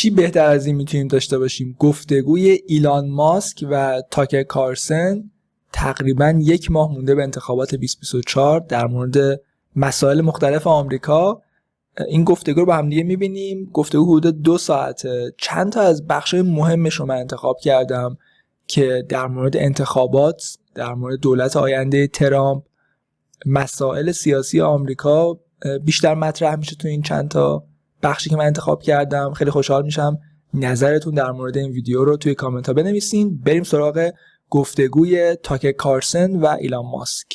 چی بهتر از این میتونیم داشته باشیم؟ گفتگوی ایلان ماسک و تاکر کارلسون تقریبا 1 ماه مونده به انتخابات 2024 در مورد مسائل مختلف آمریکا. این گفتگو رو با هم دیگه میبینیم. گفتگو حدود 2 ساعته. چند تا از بخشای مهمش رو من انتخاب کردم که در مورد انتخابات، در مورد دولت آینده ترامپ، مسائل سیاسی آمریکا بیشتر مطرح میشه تو این چند تا بخشی که من انتخاب کردم. خیلی خوشحال میشم نظرتون در مورد این ویدیو رو توی کامنت ها بنویسین. بریم سراغ گفتگوی تاکر کارلسون و ایلان ماسک.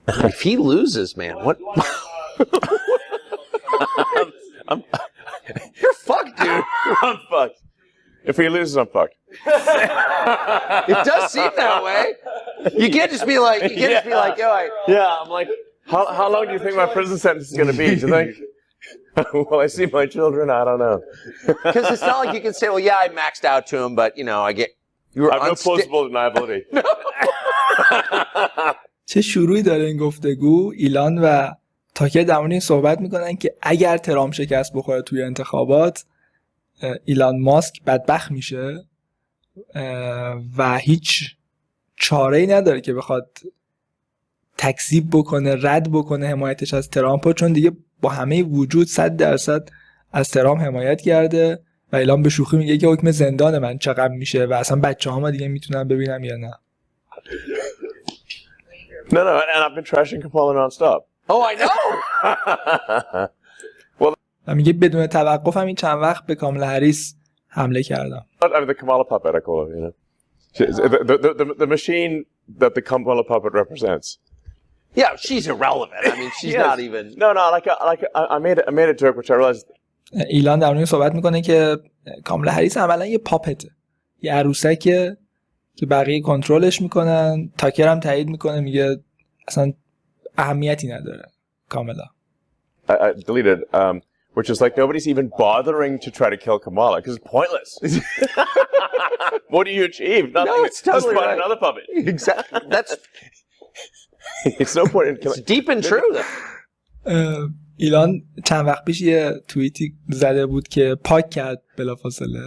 If he loses, man, what? You're fucked, dude. I'm fucked. If he loses, I'm fucked. It does seem that way. You can't just be like, yo, Yeah, I'm like, how long do you think my prison sentence is going to be? Do you think? Will I see my children? I don't know. because it's not like you can say, well, yeah, I maxed out to him, but you know, you were I have no plausible deniability. چه شروعی داره این گفتگو؟ ایلان و تاکر در مورد این صحبت میکنن که اگر ترامپ شکست بخوره توی انتخابات، ایلان ماسک بدبخت میشه و هیچ چاره‌ای نداره که بخواد تکذیب بکنه، رد بکنه حمایتش از ترامپ، چون دیگه با همه وجود 100% از ترامپ حمایت کرده و ایلان به شوخی میگه که حکم زندان من چقدر میشه و اصلا بچه‌هام دیگه میتونن ببینم یا نه. No, and I've been trashing Kamala nonstop. Oh, I know. و میگه بدون توقف هم این چند وقت به کاملا هریس حمله کردم. I mean, the Kamala puppet, I call it, you know. The machine that the Kamala puppet represents. Yeah, she's irrelevant. I mean, she's not even. No, I made a joke which I realized. ایلان در مورد صحبت میکنه که کاملا هریس عملا یه پاپته، یه عروسکه که بقیه کنترلش میکنن. تاکر هم تایید میکنه، میگه اصلا اهمیتی نداره کاملا. I deleted, which is like nobody's even bothering to try to kill Kamala because it's pointless. What do you achieve? Nothing. No, it's totally just find right. another puppet. Exactly. That's It's no point in killing. it's deep and true. Though. ایلان چند وقت پیش یه توییتی زده بود که پاک کرد بلافاصله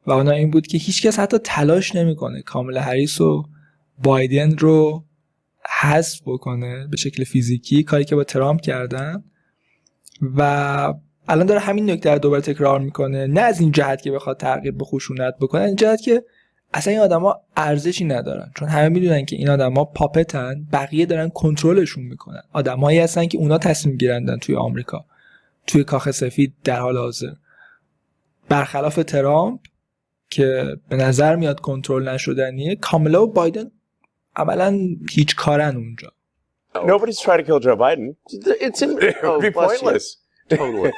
و اونا این بود که هیچکس حتی تلاش نمیکنه کاملا هریس و بایدن رو حذف بکنه به شکل فیزیکی، کاری که با ترامپ کردن. و الان داره همین نکته رو دوباره تکرار میکنه، نه از این جهت که بخواد ترغیب به خشونت بکنه، این جهت که اصلا این آدما ارزشی ندارن، چون همه میدونن که این آدما پاپتن، بقیه دارن کنترلشون میکنن. آدمایی هستن که اونا تصمیم گیرندن توی آمریکا، توی کاخ سفید در حال حاضر، برخلاف ترامپ که به نظر میاد کنترل نشدنیه. کاملا و بایدن عملا هیچ کارن اونجا. Nobody's trying to kill Joe Biden. It's in. It would be pointless. Totally.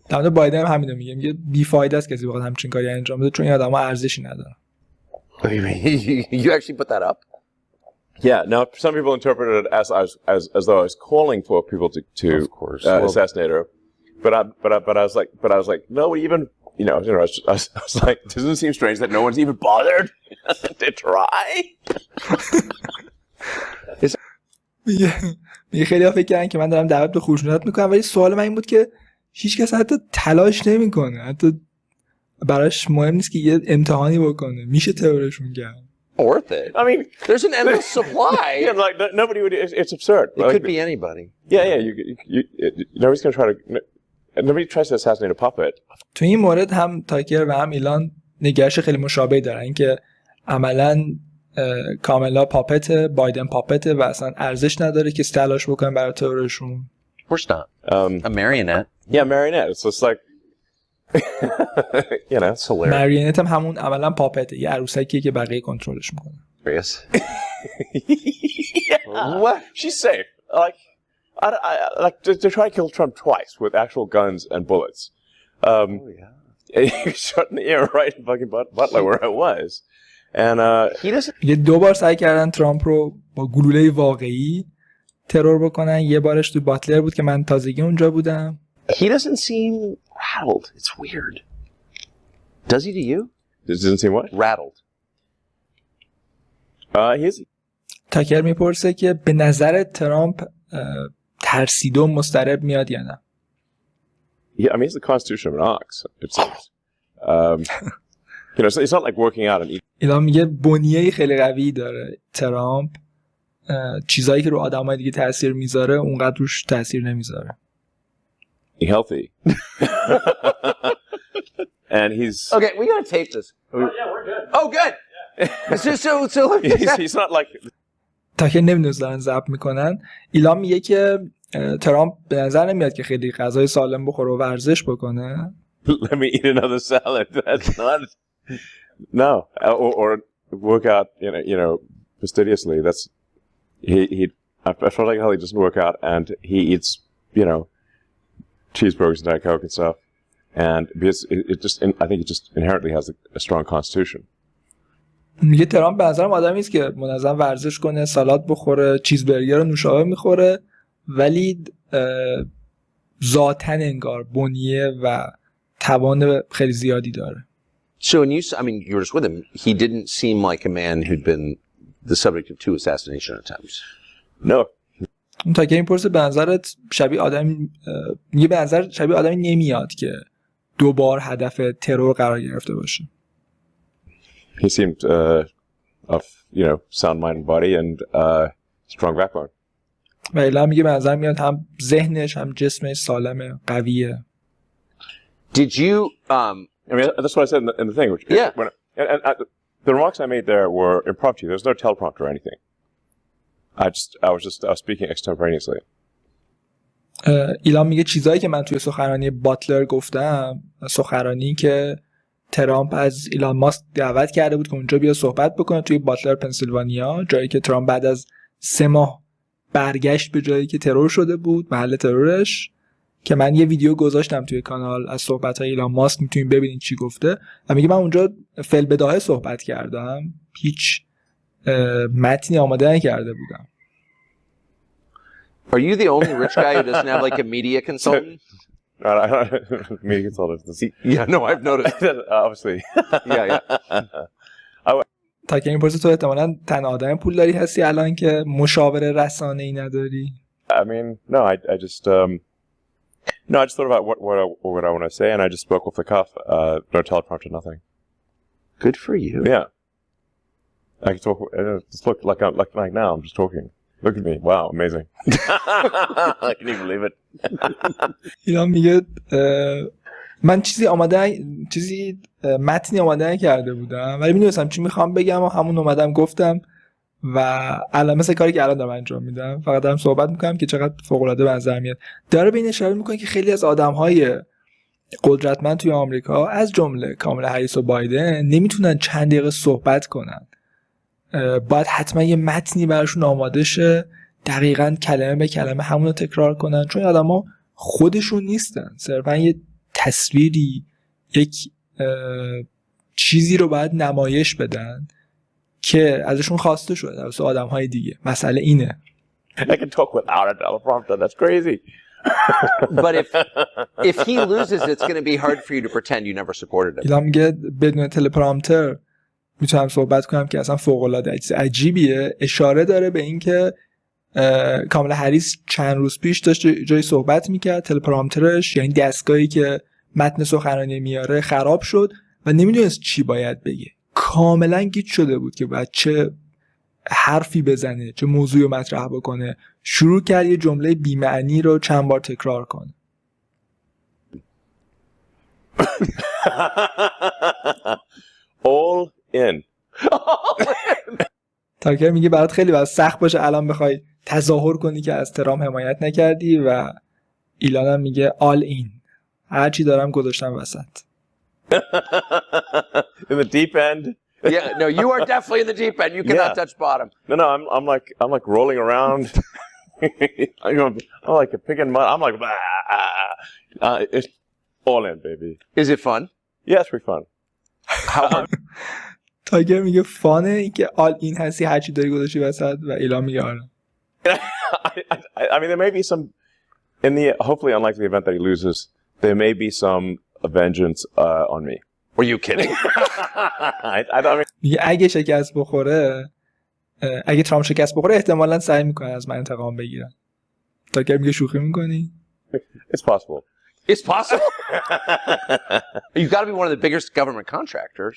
در مورد بایدن هم همینو میگه بیفایده است کسی بخواد همچین کاری انجام بده، چون این آدما ارزشی ندارن. You actually put that up? Yeah. Now, some people interpreted it as though I was calling for people to assassinate her, but I was like, no, even I was like, doesn't it seem strange that no one's even bothered to try? میگه خیلی ها فکر کردن که من دارم دعوت به خشونت میکنم، ولی سوال من این بود که هیچ کس حتی تلاش نمیکنه، حتی براش مهم نیست که یه امتحانی بکنه. میشه ترورشون کرد. Worth it. I mean, there's an endless supply. Yeah, like nobody would. It's absurd. It could be anybody. Yeah. Nobody's gonna try to. Nobody tries to assassinate a puppet. تو این مورد هم تاکر و هم ایلان نگرش خیلی مشابهی دارن که عملاً کاملا پاپت، بایدن پاپت و اصلا ارزش نداره که تلاش بکنن برای ترورشون. Of course not. A marionette. Yeah, marionette. It's just like, it's hilarious. marionette هم همون عملا پاپته، یه عروسکیه که بقیه کنترلش میکنه. What? She's safe. Like to try to kill Trump twice with actual guns and bullets. You shot in the air right in fucking Butler where I was. And یه 2 بار سعی کردن ترامپ رو با گلوله واقعی ترور بکنن. یه بارش تو باتلر بود که من تازگی اونجا بودم. He doesn't seem rattled. It's weird. Does he to you? Doesn't seem what? Rattled. تاکر میپرسه که به نظر ترامپ ترسیده و مضطرب میاد یا نه؟ Yeah, I mean, he's the constitution of an ox, it seems. You know, it's not like working out and eating. ایلان میگه بنیه خیلی قوی داره ترامپ، چیزایی که رو آدمای دیگه تاثیر میذاره اونقدر روش تاثیر نمیذاره. Healthy. And he's Okay, we gotta tape this. Oh, yeah, we're good. Oh, good. So he's not like تاکر نمیدونم دارن ضبط میکنن. ایلان میگه که ترامپ به نظر نمیاد که خیلی غذای سالم بخوره و ورزش بکنه. let me eat another salad. That's not no, or work out. You know, fastidiously. That's he. I feel like how he doesn't work out, and he eats, you know, cheeseburgers and Diet Coke and stuff, and because it just, I think it just inherently has a strong constitution. میگه ترامپ به نظرم آدمی است که منظم ورزش کنه، سالاد بخوره، چیزبرگر و نوشابه میخوره، ولی ذاتاً انگار بنیه و توان خیلی زیادی داره. So when I mean, you were just with him. He didn't seem like a man who'd been the subject of 2 assassination attempts. No. اون تا که این پرسه به نظرت شبیه آدمی میگه به نظر شبیه آدمی نمیاد که 2 بار هدف ترور قرار گرفته باشه. He seemed of, you know, sound mind and body and strong backbone. و ایلان میگه به نظر میاد هم ذهنش هم جسمش سالمه، قویه. Did you I mean, that's what I said in the thing. Which, Yeah. And the remarks I made there were impromptu. There was no teleprompter or anything. I was speaking extemporaneously. ایلان میگه چیزایی که من توی سخنرانی باتلر گفتم، سخنرانی که ترامپ از ایلان ماسک دعوت کرده بود که اونجا بیا صحبت بکنه توی باتلر پنسیلوانیا، جایی که ترامپ بعد از 3 ماه برگشت به جایی که ترور شده بود، محل ترورش، که من یه ویدیو گذاشتم توی کانال از صحبت‌های ایلان ماسک، میتونین ببینید چی گفته. و میگه من اونجا فی‌البداهه صحبت کردم، هیچ متنی آماده نکرده بودم. are you the only rich guy who doesn't have like a media consultant? Media consultant. Yeah, no, I've noticed. Obviously. Yeah. I تا که این پرسه تو احتمالاً تنها آدم پولداری هستی الان که مشاور رسانه‌ای نداری. I mean, no, I just thought about what I want to say, and I just spoke off the cuff. No teleprompter, nothing. Good for you. Yeah. I can talk. Just look like now. I'm just talking. Look at me. Wow, amazing. I can't even believe it. ایلان میگه من متنی آماده نکرده بودم، ولی میدونستم چی میخوام بگم و همون اومدم گفتم و الان مثل کاری که الان دارم انجام میدم، فقط دارم صحبت میکنم که چقدر فوق العاده به نظر میاد. داره به این اشاره میکنه که خیلی از آدمهای قدرتمند توی آمریکا از جمله کاملا هریس و بایدن نمیتونن چند دقیقه صحبت کنن، باید حتما یه متنی براشون آماده شه، دقیقاً کلمه به کلمه همون رو تکرار کنن، چون آدما خودشون نیستن، صرفا یه تصویری، یک چیزی رو باید نمایش بدن که ازشون خواسته شده از آدم‌های دیگه. مسئله اینه. I can talk without a teleprompter. That's crazy. But if he loses, it's going to be hard for you to pretend you never supported him. ایلان میگه بدون تلپرامپتر میتونم صحبت کنم که اصلا فوق‌العاده عجیبیه. اشاره داره به این که کاملا هریس چند روز پیش داشت جای صحبت میکرد، تلپرامپترش یعنی دستگاهی که متن سخنرانی میاره خراب شد و نمیدونست چی باید بگه، کاملا گیج شده بود که باید چه حرفی بزنه، چه موضوعی رو مطرح بکنه. شروع کرد یه جمله بی‌معنی رو چند بار تکرار کنه. All in. تاکر میگه برات خیلی باید سخت باشه الان بخوای تظاهر کنی که از ترامپ حمایت نکردی، و ایلان هم میگه all in، هر چی دارم گذاشتم وسط. In the deep end. Yeah, no, you are definitely in the deep end. You cannot touch bottom. No, I'm like rolling around. I'm like a pig in mud. I'm like, it's all in, baby. Is it fun? Yeah, it's pretty fun. How hard? تاکر میگه فانه این که all in هستی، هر چی داری گذاشتی وسط، و ایلان میگه آره. I mean, there may be some, in the hopefully unlikely event that he loses, there may be some vengeance on me. Were you kidding? I mean, میگه اگه شکست بخوره، اگه ترامپ شکست بخوره احتمالاً سعی میکنه از من انتقام بگیرن. تاکر میگه شوخی میکنی؟ it's possible. It's possible. You've got to be one of the biggest government contractors.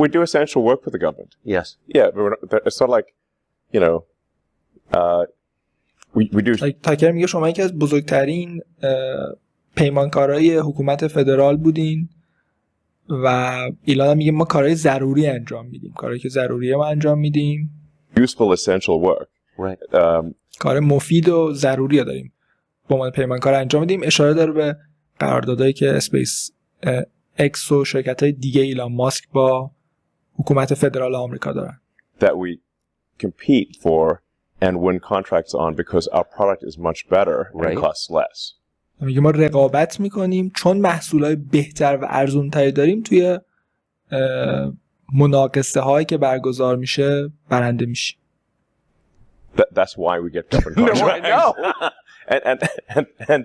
We do essential work for the government. Yes. Yeah, but it's not like, you know, we do. تاکر میگه شما یکی از بزرگترین پیمانکارای حکومت فدرال بودین و ایلان میگه ما کارهای ضروری انجام میدیم، کارهایی که ضروریه ما انجام میدیم. Useful essential work. Right. کار مفید و ضروری داریم با عنوان پیمانکار انجام میدیم. اشاره داره به قراردادایی که اسپیس اکس و شرکت‌های دیگه ایلان ماسک با حکومت فدرال آمریکا دارن. That we compete for and win contracts on because our product is much better and costs less. میگه ما رقابت میکنیم چون محصولات بهتر و ارزان‌تری داریم، توی مناقصه هایی که برگزار میشه برنده میشیم. That's why we get government contracts. No, I know. and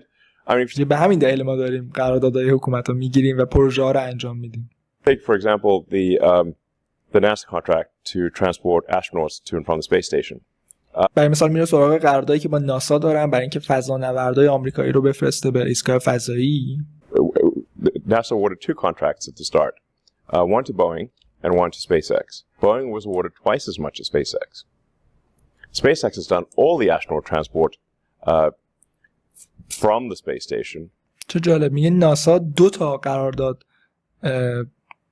I mean, به همین دلیل ما داریم قراردادهای حکومت رو میگیریم و پروژه ها رو انجام میدیم. Take for example the NASA contract to transport astronauts to and from the space station. برای مثال میره سراغ قراردادی که با ناسا دارن برای اینکه فضانوردای آمریکایی رو بفرسته به ایستگاه فضایی. NASA awarded 2 contracts at the start. One to Boeing and one to SpaceX. Boeing was awarded twice as much as SpaceX. SpaceX has done all the astronaut transport from the space station. چه جالب، میگه ناسا 2 تا قرارداد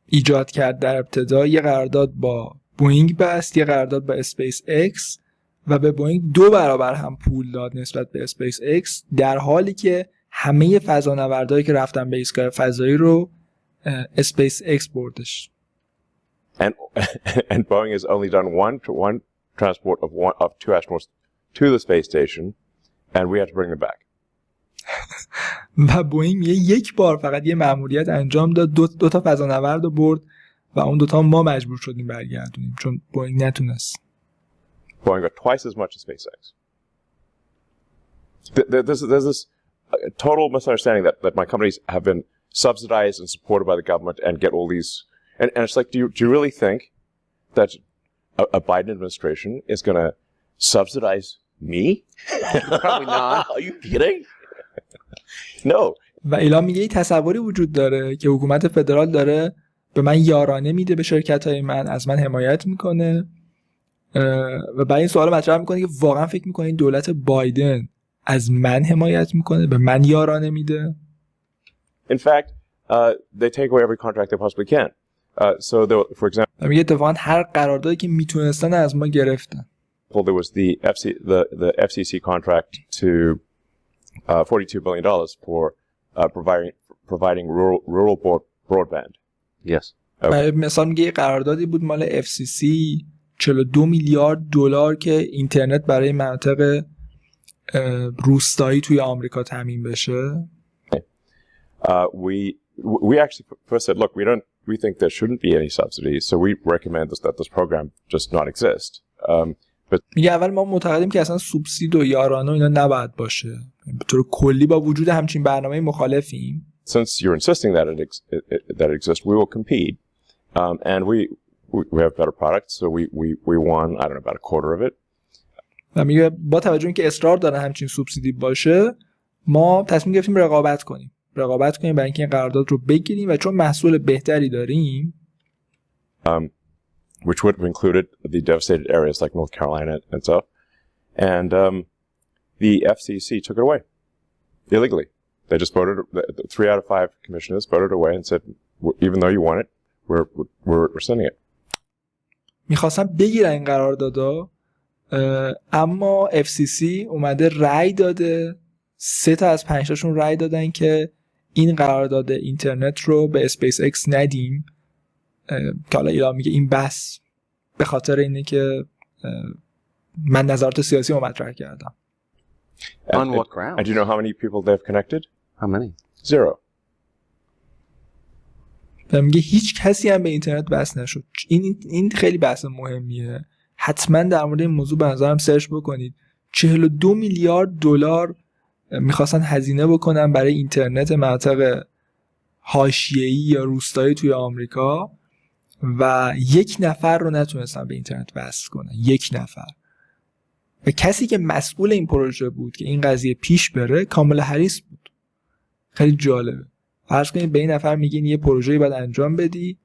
ایجاد کرد در ابتدا. یه قرارداد با بوئینگ بست، یه قرارداد با اسپیس اکس و به بوئینگ 2 برابر هم پول داد نسبت به اسپیس اکس، در حالی که همه فضانوردایی که رفتن به ایستگاه فضایی رو اسپیس اکس بردش. And Boeing has only done one transport of 2 astronauts to the space station and we had to bring them back. و بوئینگ یک بار فقط یه مأموریت انجام داد، 2 تا فضانورد رو برد و اون 2 تا ما مجبور شدیم برگردونیم چون بوئینگ نتونست. Boeing got twice as much as SpaceX. There's this total misunderstanding that my companies have been subsidized and supported by the government and get all these, and it's like, do you really think that a Biden administration is going to subsidize me? Probably not. Are you kidding? No. و ایلان میگه این تصوری وجود داره که حکومت فدرال داره به من یارانه میده، به شرکت‌های من از من حمایت میکنه و بعد این سوال مطرح میکنه که واقعا فکر میکنه این دولت بایدن از من حمایت میکنه، به من یارانه میده؟ In fact, they take away every contract they possibly can. So for example, میگه اتفاقا هر قراردادی که میتونستن از ما گرفتن. There was the FCC contract to $42 billion for providing rural broadband. Yes. برای مثال میگه قراردادی بود مال FCC 42 میلیارد دلار که اینترنت برای مناطق روستایی توی آمریکا تامین بشه. We actually first said, look, we think there shouldn't be any subsidies, so we recommend that this program just not exist. میگه اول ما معتقدیم که اصلا سوبسید و یارانه و اینا نباید باشه. به طور کلی با وجود همچین برنامه مخالفیم. Since you're insisting that it exists, we will compete, and we have better products, so we won, I don't know, about a quarter of it. و میگه با توجه اینکه اصرار داره همچین سوبسیدی باشه، ما تصمیم گرفتیم رقابت کنیم برای اینکه این قرارداد رو بگیریم و چون محصول بهتری داریم. Which would have included the devastated areas like North Carolina and stuff. And the FCC took it away illegally. They just voted, 3 out of 5 commissioners voted away and said, even though you want it, we're sending it. میخواستم بگیرن این قراردادا، اما FCC اومده رأی داده، 3 تا از 5 تاشون رأی دادن که این قرارداد اینترنت رو به اسپیس اکس ندیم. که حالا ایلان میگه این بس به خاطر اینه که من نظرات سیاسی رو مطرح کردم. On what grounds? And do you know how many people they've connected? How many? 0. میگه هیچ کسی هم به اینترنت وصل نشد. این خیلی بحث مهمیه. حتما در مورد این موضوع به نظرم سرچ بکنید. 42 میلیارد دلار میخواستن هزینه بکنن برای اینترنت مناطق حاشیه‌ای یا روستایی توی آمریکا و 1 نفر رو نتونستن به اینترنت وصل کنن. 1 نفر. و کسی که مسئول این پروژه بود که این قضیه پیش بره کاملا هریس بود. خیلی جالبه. فرض کنید به این نفر میگین یه پروژه‌ای باید انجام بدی،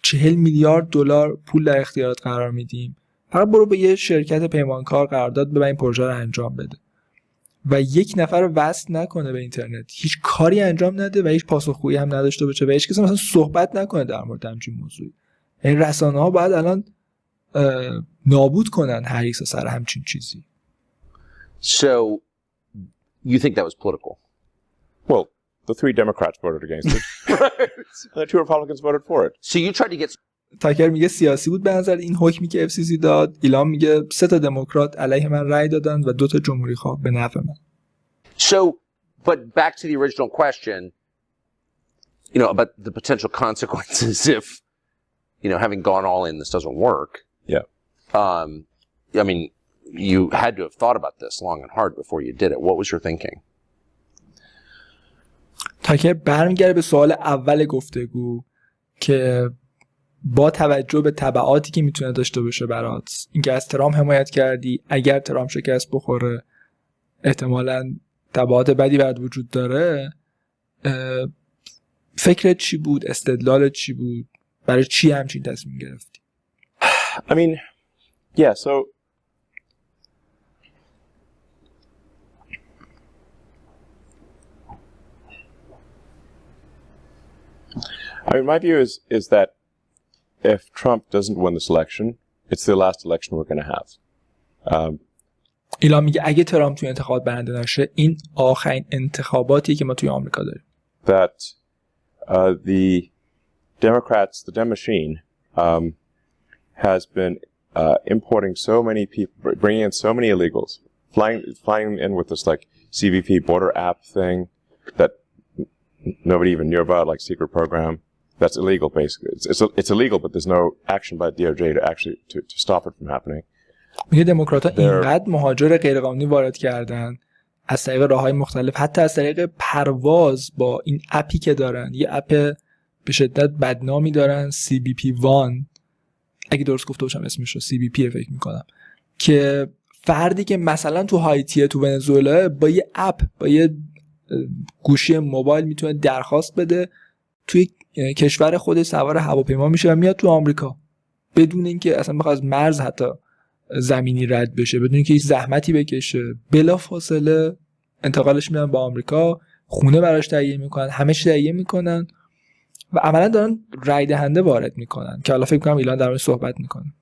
40 میلیارد دلار پول در اختیارت قرار میدیم، فقط برو به یه شرکت پیمانکار قرارداد ببند این پروژه رو انجام بده و یک نفر رو وصل نکنه به اینترنت، هیچ کاری انجام نده و هیچ پاسخگویی هم نداشته باشه و هیچ کسی مثلا صحبت نکنه در مورد همچین موضوعی. این رسانه‌ها باید الان نابود کنن هریس سر همچین چیزی. So you think that was political? Well, the 3 Democrats voted against it. The 2 Republicans voted for it. So you tried to get تاکر میگه سیاسی بود به نظر این حکمی که FCC داد. ایلان میگه 3 تا دموکرات علیه من رأی دادن و 2 تا جمهوری خواه به نفع من. So, but back to the original question, you know, about the potential consequences if, you know, having gone all in, this doesn't work. Yeah. I mean, you had to have thought about this long and hard before you did it. What was your thinking? تاکر برمیگره به سوال اول گفتگو که با توجه به تبعاتی که میتونه داشته باشه برات، اینکه از ترامپ حمایت کردی، اگر ترامپ شکست بخوره احتمالاً تبعات بدی برات وجود داره، فکرت چی بود؟ استدلالت چی بود؟ برای چی همچین تصمیم گرفتی؟ I mean, yeah, so I mean, my view is that if Trump doesn't win this election, it's the last election we're going to have. ایلان میگه اگه ترامپ توی انتخابات برنده نشه این آخرین انتخاباتیه که ما توی آمریکا داریم. That the Democrats, the Dem machine, has been importing so many people, bringing in so many illegals, flying in with this like CBP border app thing that nobody even knew about, like secret program. That's illegal, basically. It's illegal, but there's no action by DOJ to actually to stop it from happening. میگه دموکرات‌ها اینقدر مهاجر غیرقانونی وارد کردن از طریق راه‌های مختلف، حتی از طریق پرواز با این اپی که دارن، یه اپ به شدت بدنامی دارن CBP1 اگه درست گفته باشم اسمش رو CBP فکر می‌کنم، که فردی که مثلا تو هایتی تو ونزوئلا با یه اپ با یه گوشی موبایل میتونه درخواست بده توی کشور خودش سوار هواپیما میشه و میاد تو آمریکا بدون اینکه اصلا بخواد از مرز حتی زمینی رد بشه، بدون اینکه هیچ زحمتی بکشه، بلافاصله انتقالش میدن با آمریکا، خونه براش تهیه میکنن، همه چی تهیه میکنن و عملا دارن رای دهنده وارد میکنن که حالا فکر کنم ایلان در مورد صحبت میکنه.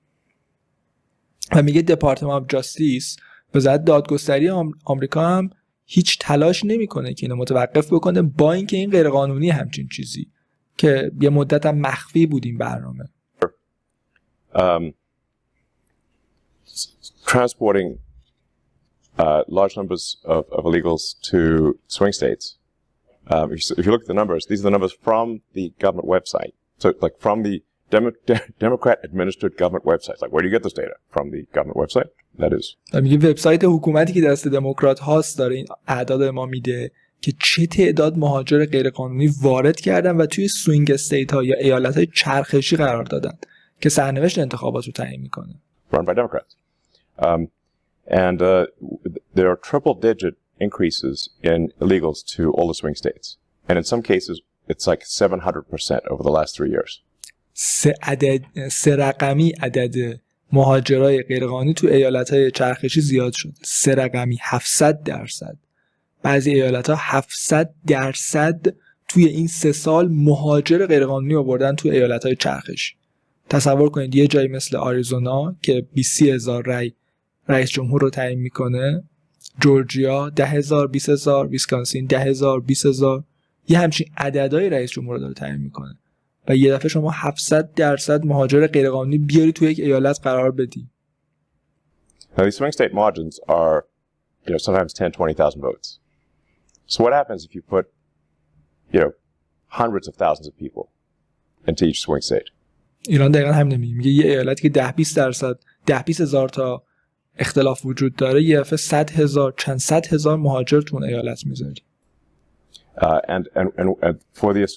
و میگه دپارتمان آف جاستیس وزارت دادگستری آمریکا هم هیچ تلاش نمیکنه که اینو متوقف بکنه، با اینکه این غیر قانونی همچین چیزی که یه مدت هم مخفی بود این برنامه. Transporting large numbers of illegals to swing states. If you look at the numbers, these are the numbers from the government website. So, like from the Democrat-administered government websites. Like, where do you get this data? From the government website? That is. میگه وبسایت حکومتی که دست دموکرات هاست داره این اعداد ما میده که چه تعداد مهاجر غیرقانونی وارد کردن و توی سوینگ استیت ها یا ایالت های چرخشی قرار دادن که سرنوشت انتخابات رو تعیین میکنه. Run by Democrats. And there are triple-digit increases in illegals to all the swing states. And in some cases, it's like 700% over the last 3 years. سه رقمی عدد مهاجرای غیرقانونی تو ایالت‌های چرخشی زیاد شد. 3 رقمی 700%. بعضی ایالت‌ها 700% توی این 3 سال مهاجر غیرقانونی آوردن تو ایالت‌های چرخشی. تصور کنید یه جایی مثل آریزونا که 20,000 رئیس جمهور رو تعیین میکنه، جورجیا 10,000 20,000، ویسکانسین 10,000 20,000، یه همچین عددهای رئیس جمهور رو داره تعیین میکنه و یه دفعه شما 700% مهاجر غیرقانونی بیاری تو یک ایالت قرار بدی. Now these swing state margins are, you know, sometimes 10-20,000 votes. So what happens if you put, you know, hundreds of thousands of people into each swing state? ایران دقیقا همین میگه یه ایالتی که 10-20 هزار تا اختلاف وجود داره یه دفعه 100,000 چند 100,000 مهاجر تو اون ایالت میذاری. And for the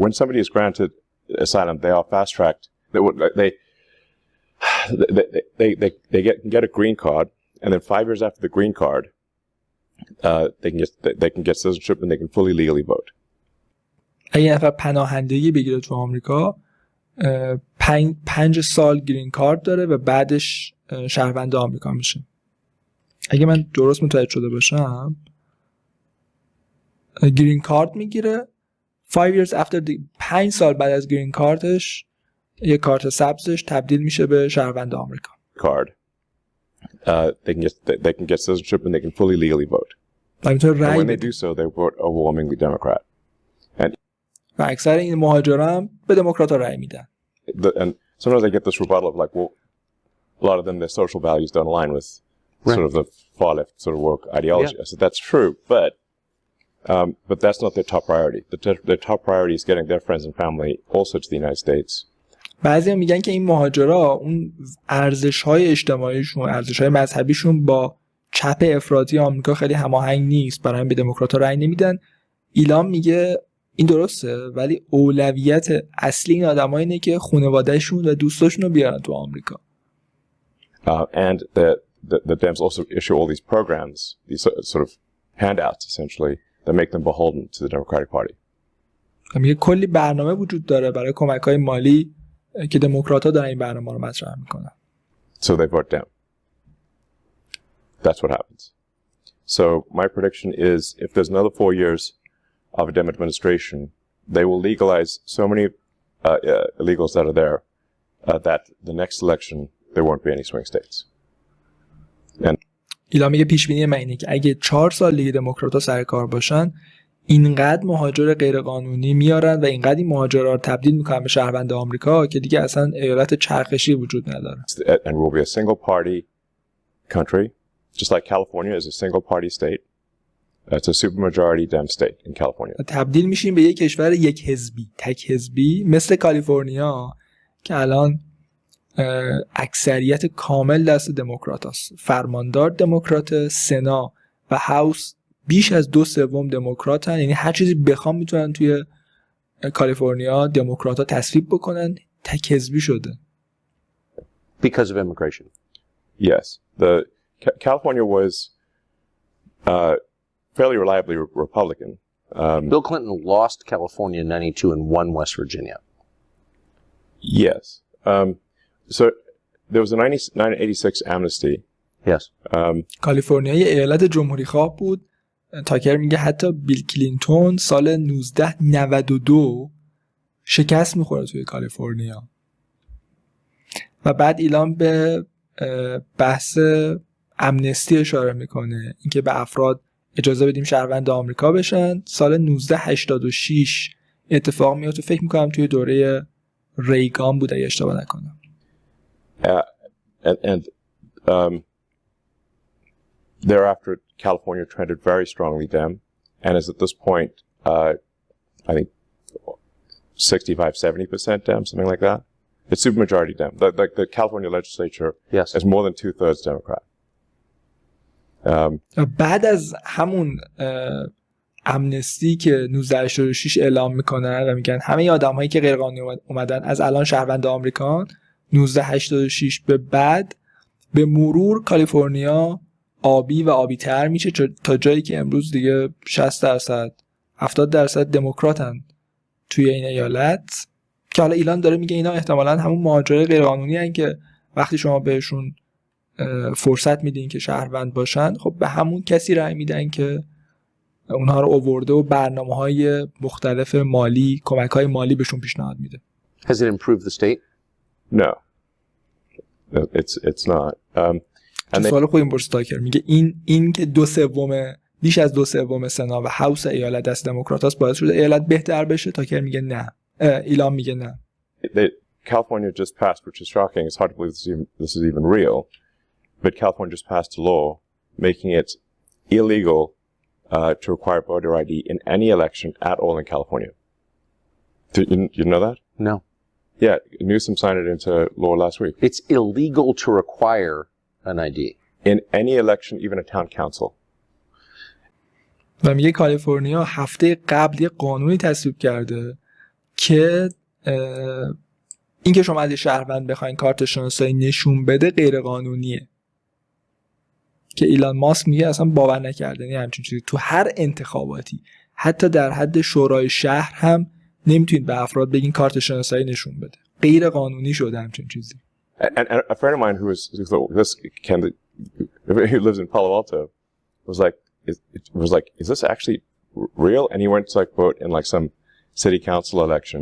when somebody is granted asylum, they are fast tracked. They get a green card, and then 5 years after the green card, they can get citizenship and they can fully legally vote. اگه نفر پناهندگی بگیره تو آمریکا 5 سال گرین کارت داره و بعدش شهروند آمریکا میشه. اگه من درست متوجه شده باشم گرین کارت میگیره 5 years after 5 سال بعد از گرین کارتش یه کارت سبزش تبدیل میشه به شهروند آمریکا. Card. They can get citizenship and they can fully legally vote. And when they do so, they vote overwhelmingly Democrat. و اکثر این مهاجرا هم به دموکرات‌ها رأی میدن. And sometimes I get this rebuttal of like, well, a lot of them, their social values don't align with sort of the far left sort of woke ideology. Yeah. I said that's true, but that's not their top priority. Their top priority is getting their friends and family also to the United States. بعضی هم میگن که این مهاجرا اون ارزش‌های اجتماعیشون، ارزش‌های مذهبیشون با چپ افراطی آمریکا خیلی هماهنگ نیست، برای همین به دموکرات‌ها رأی نمیدن. ایلان میگه این درسته، ولی اولویت اصلی این آدم‌ها اینه که خانواده‌شون و دوستاشون رو بیارن تو آمریکا. And the Dems also issue all these programs, these sort of handouts essentially that make them beholden to the Democratic Party. میگه کلی برنامه وجود داره برای کمک‌های مالی که دموکرات‌ها دارن این برنامه رو مطرح میکنن. So they vote Dem. That's what happens. So my prediction is if there's another 4 years of a Dem administration, they will legalize so many illegals that are there that the next election there won't be any swing states. And ایلان میگه پیش بینی من اینه که اگه 4 سال دیگه دموکرات‌ها سر کار باشن اینقدر مهاجر غیرقانونی میارن و اینقدر این مهاجرا رو تبدیل میکنن به شهروند آمریکا که دیگه اصلا ایالت چرخشی وجود نداره. And will be a single party country, just like California is a single party state. It's a supermajority Dem state in California. تبدیل میشیم به یک کشور یک حزبی، تک حزبی مثل کالیفرنیا که الان اکثریت کامل دست دموکراتاست. فرماندار دموکرات، سنا و هاوس بیش از 2/3 دموکراتن، یعنی هر چیزی بخوام میتونن توی کالیفرنیا دموکرات‌ها تصویب بکنن. تک حزبی شده. Because of immigration. Yes. California was fairly reliably Republican. Bill Clinton lost California in 92 and won West Virginia. Yes. So there was a 1986 amnesty. Yes. کالیفرنیا یه ایالت جمهوری خواه بود. تاکر میگه حتی بیل کلینتون سال 1992 شکست میخوره توی کالیفرنیا. و بعد ایلان به بحث امنستی اشاره میکنه، اینکه به افراد اجازه بدیم شهروند آمریکا بشن. سال 1986 اتفاق میفته، فکر میکنم توی دوره ریگان بود اگه اشتباه نکنم. Thereafter, California trended very strongly Dem, and is at this point, I think 65-70% Dem, something like that. It's supermajority Dem. The California legislature is more than 2/3 Democrat. بعد از همون امنستی که 1986 اعلام میکنن و میگن همه آدم‌هایی که غیرقانونی اومدن از الان شهروند آمریکان، 1986 به بعد به مرور کالیفرنیا آبی و آبی تر میشه تا جایی که امروز دیگه 60% 70% دموکراتن توی این ایالت. که حالا ایلان داره میگه اینا احتمالاً همون مهاجرای غیرقانونی هستن که وقتی شما بهشون فرصت میدین که شهروند باشن، خب به همون کسی رأی میدن که اونها رو آورده و برنامه‌های مختلف مالی، کمک‌های مالی بهشون پیشنهاد میده. Has it improved the state? No. It's not. سوال خوبی پرسید تاکر. میگه این که 2/3 بیش از 2/3 سنا و هاوس ایالت دست دموکراتاست باعث شده ایالت بهتر بشه. تاکر میگه نه. ایلان میگه نه. California just passed, which is shocking. It's hard to believe this is even real. But California just passed a law making it illegal to require voter ID in any election at all in California. You know that? No. Yeah, Newsom signed it into law last week. It's illegal to require an ID. In any election, even a town council. و میگه کالیفرنیا هفته قبل یه قانونی تصویب کرده که این که شما از شهروند بخواین کارت شناسایی نشون بده غیر قانونیه. که ایلان ماسک میگه اصلا باور نکردنی همچین چیزی تو هر انتخاباتی، حتی در حد شورای شهر هم نمیتونید به افراد بگین کارت شناسایی نشون بده. غیر قانونی شده همچین چیزی. And a friend of mine who lives in Palo Alto was like, is this actually real? And he went to like vote in like some city council election.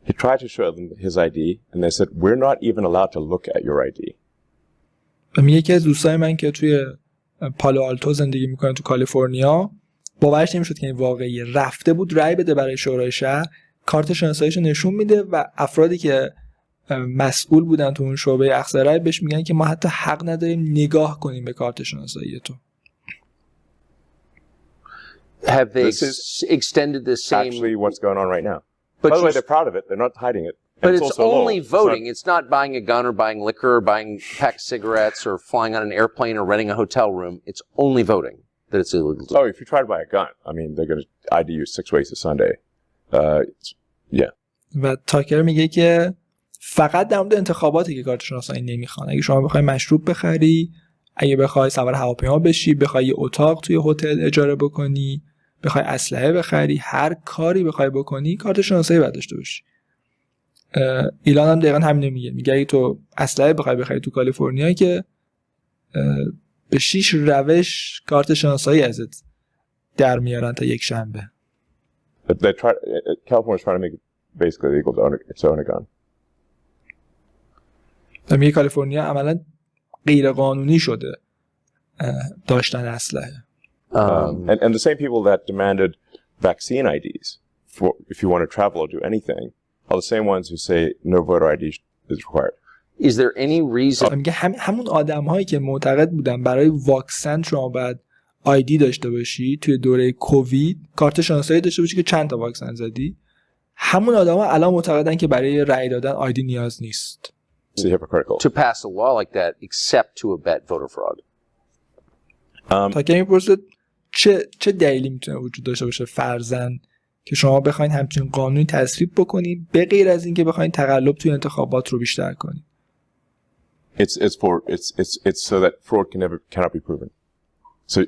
He tried to show them his ID, and they said, we're not even allowed to look at your ID. یکی از دوستای من که توی پالو آلتو زندگی میکنه تو کالیفرنیا، باورش نمیشد که این واقعیه. رفته بود رأی بده برای شورای شهر، کارت شناساییشو نشون میده و افرادی که مسئول بودن تو اون شعبه اخذ رأی بهش میگن که ما حتی حق نداریم نگاه کنیم به کارت شناسایی تو. Have they extended the same? Actually, what's going on right now. But by the way, they're proud of it. They're not hiding it. But it's only voting. It's not buying a gun or buying liquor or buying a pack of cigarettes or flying on an airplane or renting a hotel room. It's only voting that it's illegal. Oh, if you try to buy a gun, I mean, they're going to ID you 6 ways to Sunday. Yeah. و تاکر میگه که فقط در مورد انتخاباتی که کارت شناسایی نمیخوان. اگه شما بخوای مشروب بخری، اگه بخوای سوار هواپیما بشی، بخوای یه اتاق توی هتل اجاره بکنی، بخوای اسلحه بخری، هر کاری بخوای بکنی کارت شناسایی باید داشته باشی. ایلان هم دقیقاً همین میگه. میگه اگه تو اسلحه بخوای بخری تو کالیفرنیا که به 6 روش کارت شناسایی ازت در میارن تا یک شنبه. California's trying to make it basically illegal to own a gun. میگه کالیفرنیا عملاً غیر قانونی شده داشتن اسلحه. And the same people that demanded vaccine IDs for if you want to travel or do anything are the same ones who say no voter ID is required. Is there any reason? میگه همون آدم‌هایی که معتقد بودن برای واکسن شما باید آیدی داشته باشی توی دوره کووید، کارت شناسایی داشته باشی که چند تا واکسن زدی، همون آدم‌ها الان معتقدن که برای رأی دادن آیدی نیاز نیست. It's hypocritical. To pass a law like that except to abet voter fraud. تا که میپرسه چه دلیلی میتونه وجود داشته باشه فرضاً که شما بخواید همچین قانونی تصویب بکنید به غیر از اینکه بخواید تقلب توی انتخابات رو بیشتر کنید. It's so that fraud cannot be proven. So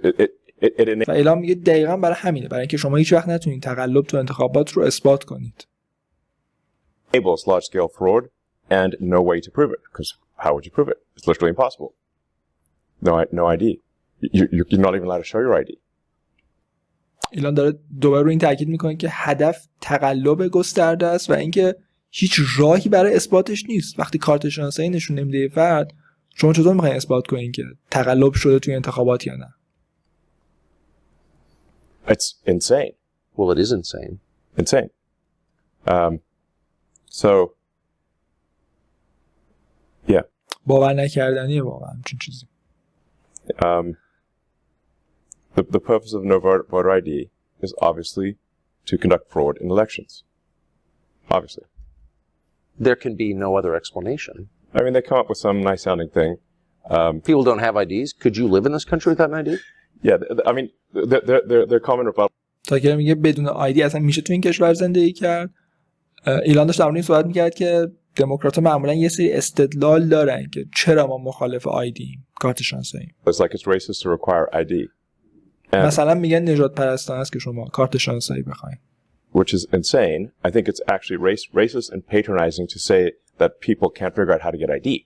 و ایلان میگه دقیقاً برای همینه، برای اینکه شما هیچ وقت نتونید تقلب تو انتخابات رو اثبات کنید. enables large scale fraud and no way to prove it, because how would you prove it? It's literally impossible. No ID. You're not even allowed to show your ID. ایلان داره دوباره رو این تاکید میکنه که هدف تقلب گسترده است و اینکه هیچ راهی برای اثباتش نیست. وقتی کارت شناسایی نشون نمیده فرد، شما چطور میخواین اثبات کنین که تقلب شده توی انتخابات یا نه؟ It's insane. Well, it is insane. Insane. So, yeah. باور نکردنیه واقعا همچین چیزی. The purpose of no voter ID is obviously to conduct fraud in elections. Obviously. There can be no other explanation. I mean, they come up with some nice-sounding thing. People don't have IDs. Could you live in this country without an ID? Yeah, I mean, they're common rebuttal. تاکر میگه بدون آیدی اصلا میشه تو این کشور زندگی کرد. ایلان داشت در مورد این صحبت میکرد که دموکرات‌ها معمولا یه سری استدلال دارن که چرا ما مخالف آیدیم، کارت شناسایی. It's like it's racist to require ID. مثلا میگن نژاد پرستانه است که شما کارت شناسایی بخواید. Which is insane. I think it's actually racist and patronizing to say that people can't figure out how to get ID.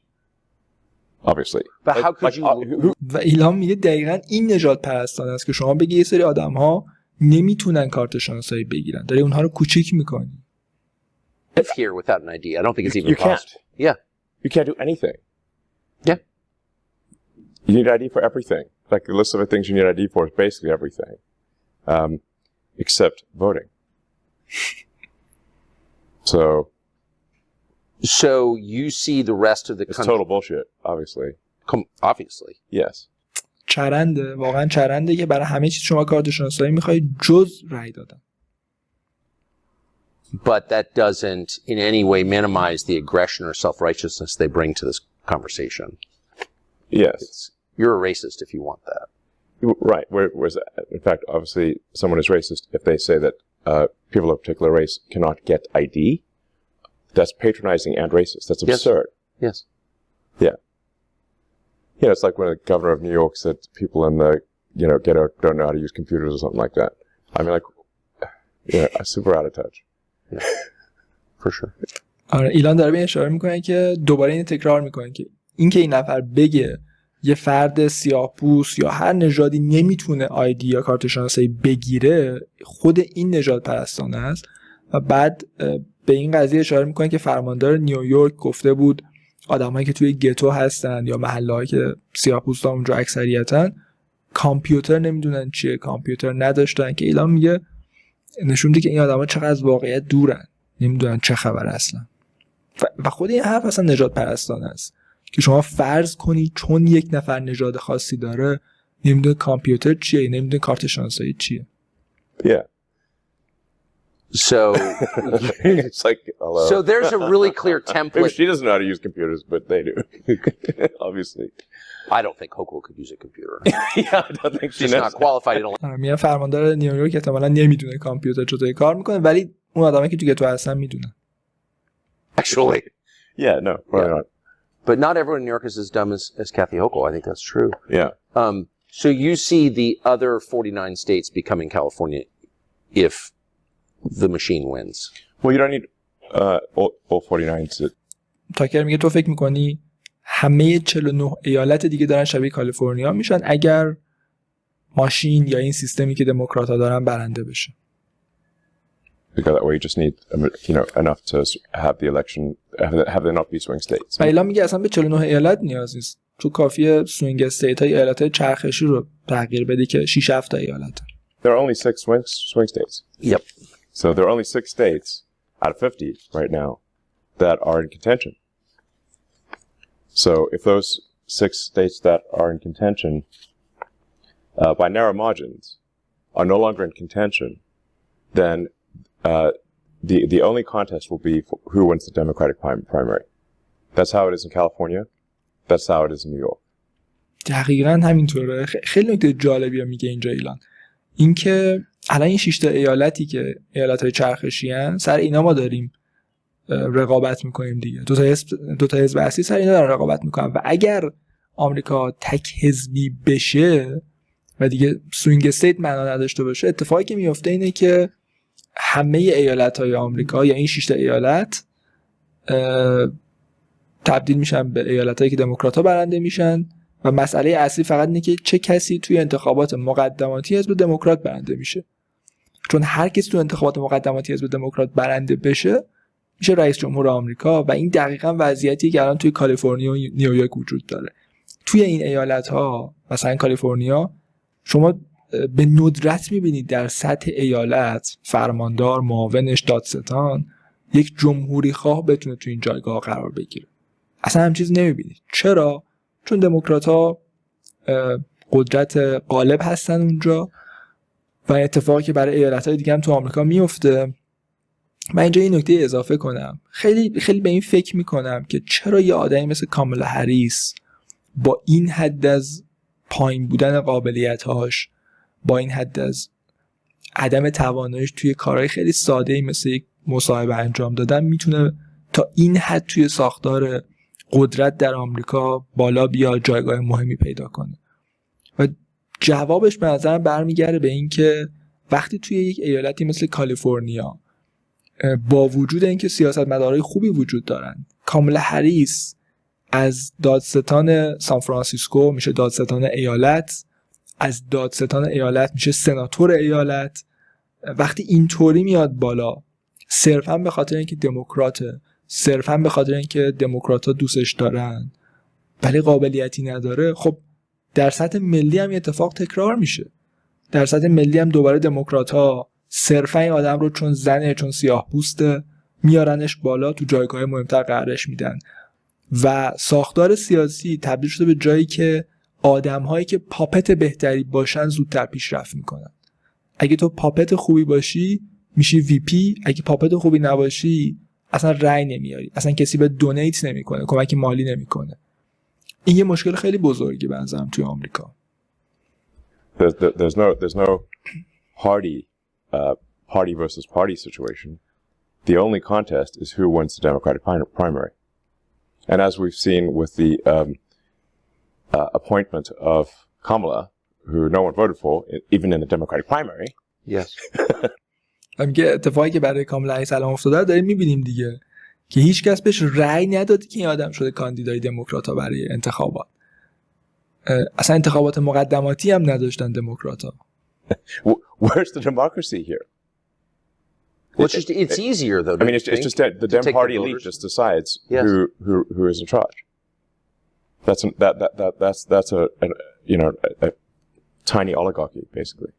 Obviously. But how could you... و ایلان میگه دقیقاً این نژاد پرستانه است که شما بگی یه سری آدم‌ها نمیتونن کارت شناسایی بگیرن. داری اونها رو کوچیک می‌کنی. live here without an ID. I don't think it's even possible. Yeah. You can't do anything. Yeah. You need ID for everything. Like the list of the things you need ID for is basically everything. Except voting. So you see the rest of the country. It's total bullshit, obviously. Obviously. Yes. چرنده، واقعا چرنده که برای همه چیز شما کارت شناسایی میخوای جز رأی دادن. But that doesn't in any way minimize the aggression or self-righteousness they bring to this conversation. Yes. You're a racist if you want that. Right. Whereas, in fact, obviously, someone is racist if they say that people of a particular race cannot get ID. That's patronizing and racist. That's absurd. Yes. Yeah. You know, it's like when the governor of New York said people in the, you know, ghetto don't know how to use computers or something like that. I mean, like, yeah, super out of touch. Yeah. For sure. آره ایلان داره به اشاره میکنه که دوباره این تکرار میکنه که این که این نفر بگه یه فرد سیاه‌پوست یا هر نژادی نمیتونه آیدی یا کارت شناسایی بگیره، خود این نژاد پرستانه است. و بعد به این قضیه اشاره میکنه که فرماندار نیویورک گفته بود آدمایی که توی گتو هستن یا محله‌هایی که سیاه‌پوستا اونجا اکثریتن کامپیوتر نمیدونن چیه، کامپیوتر نداشتن، که ایلان میگه نشون میده که این آدما چقدر از واقعیت دورن، نمیدونن چه خبر اصلا. و خود این حرف اصلا نژاد پرستانه است که شما فرض کنید چون یک نفر نژاد خاصی داره نمیدونه کامپیوتر چیه، نمیدونه کارت شناسایی چیه. Yeah. So It's like, hello. so there's a really clear Maybe template. she doesn't know how to use computers, but they do. Obviously. I don't think Hochul could use a computer. Yeah, I don't think she She's knows. not qualified in a میگن فرماندار نیویورک احتمالاً نمیدونه کامپیوتر چطوری کار میکنه، ولی اون آدمایی که تو هستن میدونن. actually. Yeah, no, probably not. But not everyone in New York is as dumb as Kathy Hochul. I think that's true. Yeah. So you see the other 49 states becoming California if the machine wins. Well, you don't need all 49 to... تاکر میگه تو فکر میکنی همه 49 ایالت دیگه دارن شبیه کالیفرنیا میشن اگر ماشین یا این سیستمی که دموکرات‌ها دارن برنده بشه؟ Because that way you just need, you know, enough to have the election, have there not be swing states. و ایلان میگه اصلا به 49 ایالت نیاز نیست، تو کافیه سوینگ استیت های ایالت های چرخشی رو تغییر بدی که 6-7 تا ایالت. There are only 6 swing states. Yep. So there are only 6 states out of 50 right now that are in contention. So if those 6 states that are in contention by narrow margins are no longer in contention, then the only contest will be for who wins the Democratic primary. That's how it is in California. That's how it is in New York. دقیقاً همینطوره. خیلی نکته جالبیه میگه اینجا ایلان، اینکه الان این 6 تا ایالتی که ایالت‌های چرخشی ان، سر اینا ما داریم رقابت میکنیم دیگه. دو تا حزب اصلی سر اینا دارن رقابت میکنن و اگر آمریکا تک حزبی بشه و دیگه سوینگ استیت معنا نداشته باشه، اتفاقی که میفته اینه که همه ایالت‌های آمریکا یا این 6 تا ایالت تبدیل میشن به ایالتایی که دموکرات‌ها برنده میشن و مسئله اصلی فقط اینه که چه کسی توی انتخابات مقدماتی حزب دموکرات برنده میشه. چون هر کسی تو انتخابات مقدماتی حزب دموکرات برنده بشه میشه رئیس جمهور آمریکا و این دقیقاً وضعیتی که الان توی کالیفرنیا و نیویورک وجود داره. توی این ایالت‌ها مثلا کالیفرنیا شما به ندرت میبینید در سطح ایالت فرماندار، معاونش، دادستان یک جمهوری خواه بتونه تو این جایگاه قرار بگیره. اصلا هم چیز نمیبینید. چرا؟ چون دموکرات‌ها قدرت غالب هستن اونجا و اتفاقی که برای ایالت‌های دیگه هم تو آمریکا میفته. من اینجا این نکته اضافه کنم، خیلی به این فکر میکنم که چرا یه آدمی مثل کامالا هریس با این حد از پایین بودن قابلیت‌هاش، با این حد از عدم تواناییش توی کارهای خیلی ساده‌ای مثل یک مصاحبه انجام دادن میتونه تا این حد توی ساختار قدرت در آمریکا بالا بیاد، جایگاه مهمی پیدا کنه. و جوابش به نظرم برمیگرده به این که وقتی توی یک ایالتی مثل کالیفرنیا با وجود اینکه سیاستمدارای خوبی وجود دارن، کامالا هریس از دادستان سان فرانسیسکو میشه دادستان ایالت، از دادستان ایالت میشه سناتور ایالت، وقتی اینطوری میاد بالا صرفاً به خاطر اینکه دموکراته، صرفاً به خاطر اینکه دموکرات‌ها دوستش دارن ولی قابلیتی نداره، خب در سطح ملی هم اتفاق تکرار میشه. در سطح ملی هم دوباره دموکرات‌ها صرفاً این آدم رو چون زنه، چون سیاه پوسته میارنش بالا، تو جایگاه مهمتر قرارش میدن و ساختار سیاسی تبدیل شده به جایی که آدم‌هایی که پاپت بهتری باشن زودتر پیشرفت میکنن. اگه تو پاپت خوبی باشی میشی وی پی، اگه پاپت خوبی نباشی اصلا رأی نمیاری، اصلا کسی به دونیت نمیکنه، کمک مالی نمیکنه. این یه مشکل خیلی بزرگی به نظرم توی آمریکا. There's no party versus party situation. The only contest is who wins the Democratic primary. And as we've seen with the appointment of Kamala, who no one voted for, even in the Democratic primary. Yes. میگه اتفاقی که برای کاملا هریس الان افتاده داریم میبینیم دیگه، که هیچ کس بهش رأی نداد که این آدم شده کاندیدای دموکرات‌ها برای انتخابات. اصلا انتخابات مقدماتی هم نداشتن دموکرات‌ها. Where's the democracy here? Well, it's easier though. I mean, it's just that the Dem Party elite just decides who is in charge. That's a tiny oligarchy basically.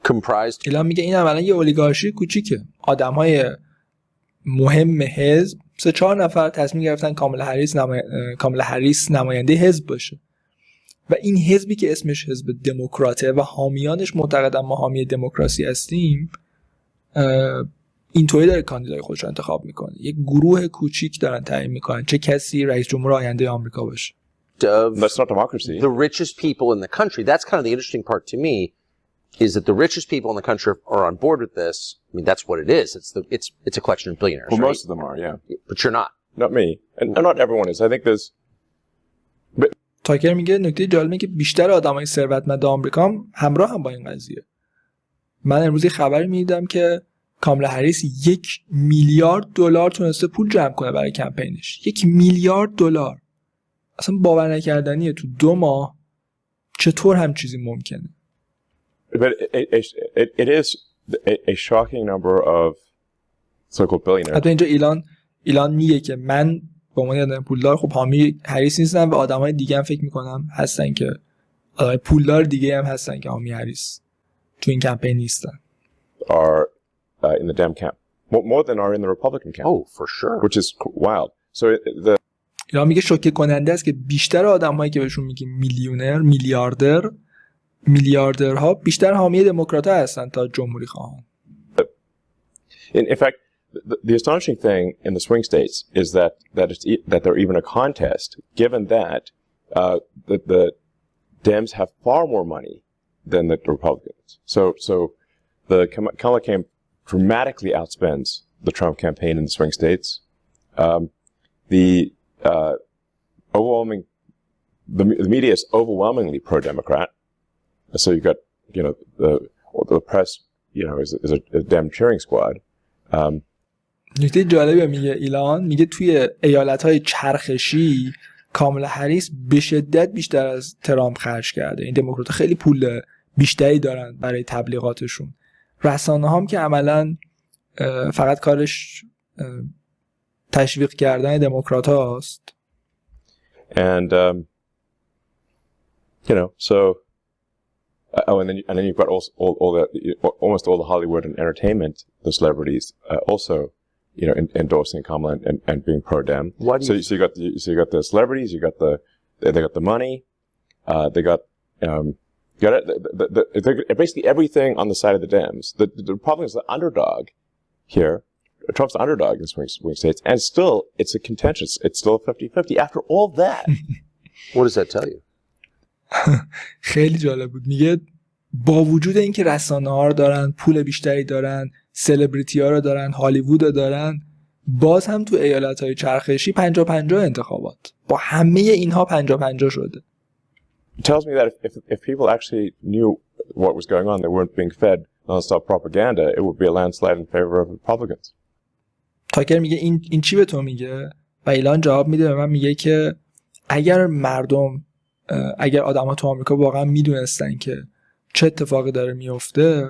Comprised. ایلان میگه این عملا یه اولیگارشی کوچیکه. آدمای مهم حزب 3-4 نفر تصمیم گرفتن کاملا هریس نماینده حزب باشه. و این حزبی که اسمش حزب دموکراته و حامیانش معتقدن ما حامی دموکراسی هستیم، اینطوری داره کاندیدای خودش رو انتخاب میکنه. یک گروه کوچیک دارن تعیین میکنن چه کسی رئیس جمهور آینده آمریکا باشه. That's not democracy. The richest people in the country. That's kind of the interesting part to me, is that the richest people in the country are on board with this. I mean, that's what it is. It's a collection of billionaires. Well, right? most of them are, yeah. But you're not. Not me, and not everyone is. I think there's. تاکر میگه نکته جالبه که بیشتر آدمای ثروتمند آمریکا هم با این قضیه. من امروز یه خبری میدیدم که کاملا هریس $1 میلیارد تونسته پول جمع کنه برای کمپینش. $1 میلیارد. اصلا باور نکردنیه تو 2 ماه چطور هم چیزی ممکنه. But it is a shocking number of so-called billionaires. حتی اینجا ایلان میگه که من به عنوان آدم پولدار خب حامی هریس نیستم و آدمای دیگه هم فکر میکنم هستن که آدمای پولدار دیگه هم هستن که حامی هریس تو این کمپین نیستن. Are in the Dem camp more than are in the Republican camp. Oh, for sure. Which is wild. So ایلان میگه شوکه کننده است که بیشتر آدمایی که بهشون میگیم میلیونر، میلیاردرها بیشتر حامی دموکرات‌ها هستن تا جمهوری خواهان. In fact, the astonishing thing in the swing states is that they're even a contest, given that the Dems have far more money than the Republicans. So the Kamala campaign dramatically outspends the Trump campaign in the swing states. The the media is overwhelmingly pro-Democrat. So you've got, the press, is a Dem cheering squad. نکته جالبه میگه ایلان، میگه توی ایالت‌های چرخشی کاملا هریس به شدت بیشتر از ترامپ خرج کرده. این دموکرات‌ها خیلی پول بیشتری دارن برای تبلیغاتشون. رسانه‌ها هم که عملاً فقط کارش تشویق کردن دموکرات‌هاست. And so and then you've got all the almost all the Hollywood and entertainment, the celebrities also endorsing Kamala and being pro-Dem. So you got the celebrities, they got the money, they got basically everything on the side of the Dems. The Republicans are the underdog here. Trump's the underdog in swing states, and still it's a contentious. It's still 50-50 after all that. What does that tell you? خیلی جالب بود. میگه با وجود اینکه رسانه‌ها رو دارن، پول بیشتری دارن، سلبریتی‌ها رو دارن، هالیوود رو دارن، باز هم تو ایالت‌های چرخشی 50-50 انتخابات. با همه اینها 50-50 شده. It tells me that if people actually knew what was going on, they weren't being fed non-stop propaganda, it would be a landslide in favor of Republicans. تاکر میگه این چی به تو میگه؟ و ایلان جواب میده به من، میگه که اگر آدم‌ها تو آمریکا واقعا میدونستن که چه اتفاقی داره میفته،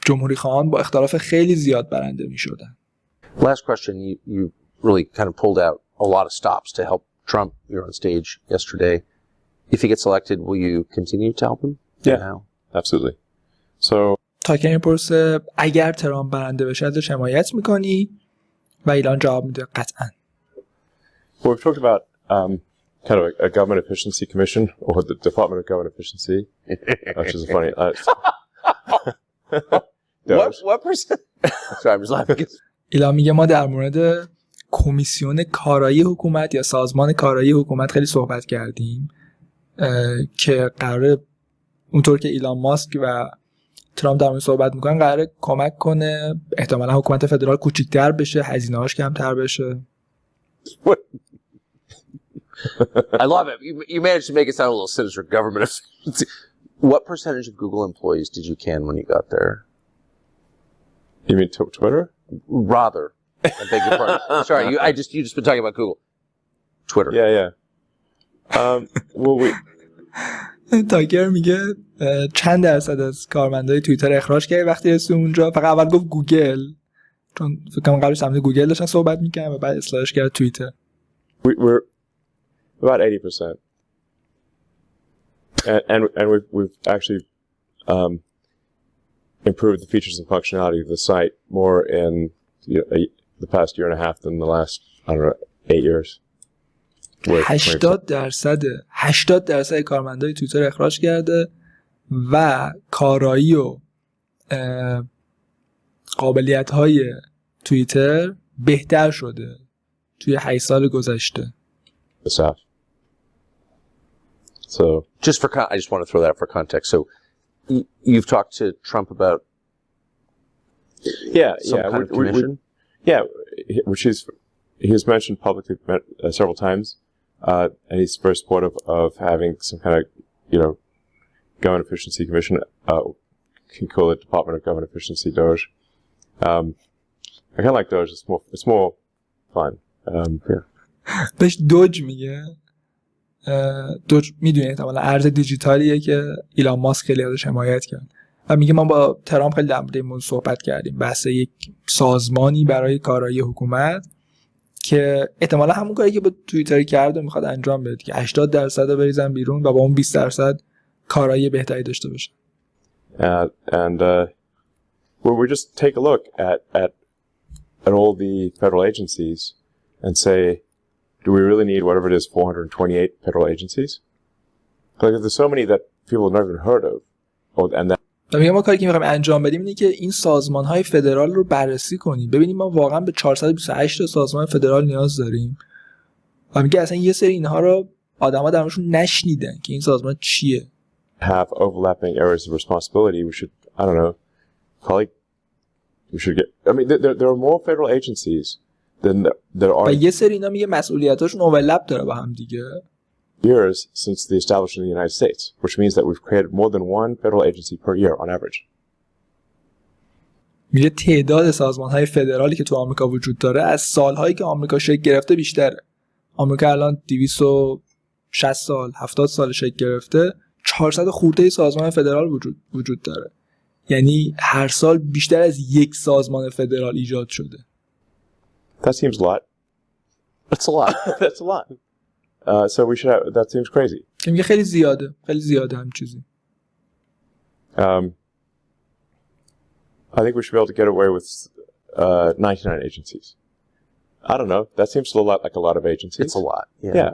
جمهوری خواهان با اختلاف خیلی زیاد برنده میشدن. Last question, you really kind of pulled out a lot of stops to help Trump. You're on stage yesterday. If he gets elected, will you continue to help him? Yeah, absolutely. So تاکر میپرسه اگر ترامپ برنده بشه ازش حمایت میکنی؟ و ایلان جواب میده قطعاً. Well, we've talked about kind of a government efficiency commission, or the Department of Government Efficiency, which is funny. What percent? Sorry, I'm just laughing. ایلان میگه ما در مورد کمیسیون کارایی حکومت یا سازمان کارایی حکومت خیلی صحبت کردیم که قراره اونطور که ایلان ماسک و ترامپ در مورد صحبت میکنن قراره کمک کنه احتمالا حکومت فدرال کوچیک‌تر بشه، هزینه‌هاش کمتر بشه. I love it. You managed to make it sound a little sinister. Government efficiency. What percentage of Google employees did you can when you got there? You mean Twitter? Rather. I beg your pardon. Sorry, you just been talking about Google. Twitter. Yeah. Well, تاکر میگه چند درصد از کارمندای توییتر اخراج کرد وقتی رسید اونجا. فقط اول گفت گوگل، چون فکر کنم قبلش سمت گوگل داشتن صحبت می‌کردن و بعد اصلاحش کرد توییتر. we're about 80%. And we've actually improved the features and functionality of the site more in the past year and a half than the last, I don't know, 8 years. 80% کارمندای توییتر اخراج کرده و کارایی و قابلیت‌های توییتر بهتر شده توی 8 سال گذشته. So I just want to throw that out for context. So you've talked to Trump about some kind of commission? Which he's mentioned publicly several times, and he's very supportive of having some kind of, government efficiency commission. Can call it Department of Government Efficiency, Doge. I kind of like Doge. It's more fun. بهش دوج میگه. دوج میدونی احتمالا ارز دیجیتالیه که ایلان ماسک خیلی ازش حمایت کرد و میگه ما با ترامپ خیلی در مورد این موضوع صحبت کردیم، بحث یک سازمانی برای کارایی حکومت که احتمالا همون کاری که با توییتر کرد و میخواد انجام بده که 80% رو بریزن بیرون و با اون 20% کارایی بهتری داشته باشه. And we just take a look at all the federal agencies and say, do we really need whatever it is, 428 federal agencies? Like there's so many that people have never even heard of. And that میگه ما کاری که میخوایم انجام بدیم اینه که این سازمان‌های فدرال رو بررسی کنیم، ببینیم ما واقعا به 428 تا سازمان فدرال نیاز داریم. و میگه اصلا یه سری اینها رو آدما درمشون نشنیدن که این سازمان چیه. Have overlapping areas of responsibility. We should, I don't know, probably we should get. I mean, there are more federal agencies than there are. و یه سری اینا میگه مسئولیتاشون اوورلپ داره با هم دیگه. Years since the establishment of the United States, which means that we've created more than one federal agency per year on average. میگه تعداد سازمان‌های فدرالی که تو آمریکا وجود داره از سال‌هایی که آمریکا شکل گرفته بیشتره. آمریکا الان 260 سال 70 سال شکل گرفته، 400 خورده سازمان فدرال وجود داره. یعنی هر سال بیشتر از یک سازمان فدرال ایجاد شده. That seems a lot. That's a lot. That's a lot. So we should have, that seems crazy. میگه خیلی زیاده هم چیزی. I think we should be able to get away with 99 agencies. I don't know. That seems a lot like a lot of agencies. It's a lot. Yeah.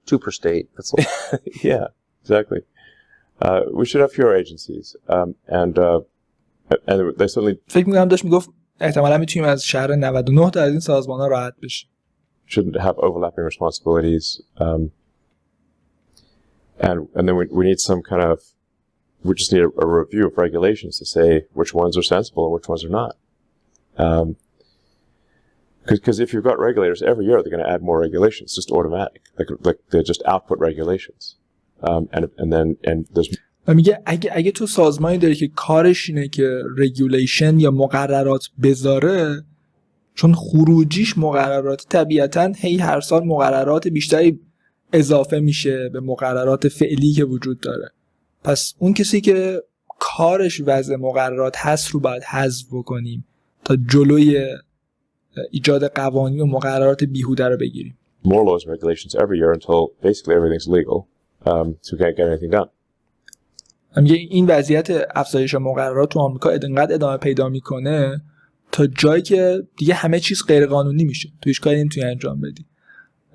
2 per state. That's a lot. Yeah, exactly. We should have fewer agencies. And they certainly فکر می‌کنم داشت میگفت احتمالاً میتونیم از شهر 99 تا از این سازمان‌ها راحت بشیم. shouldn't have overlapping responsibilities. And then we need some kind of, we just need a review of regulations to say which ones are sensible and which ones are not. Because if you've got regulators every year, they're going to add more regulations, just automatic. Like they're just output regulations. And there's و میگه اگه تو سازمانی داری که کارش اینه که رگولیشن یا مقررات بذاره، چون خروجیش مقررات طبیعتاً هر سال مقررات بیشتری اضافه میشه به مقررات فعلی که وجود داره. پس اون کسی که کارش وضع مقررات هست رو باید حذف بکنیم تا جلوی ایجاد قوانین و مقررات بیهوده رو بگیریم. More laws and regulations every year until basically everything's legal, so we can't get anything done. میگه این وضعیت افزایش مقررات تو آمریکا انقدر ادامه پیدا میکنه تا جایی که دیگه همه چیز غیر قانونی میشه، تو هیچ کاری نمیتونی انجام بدی.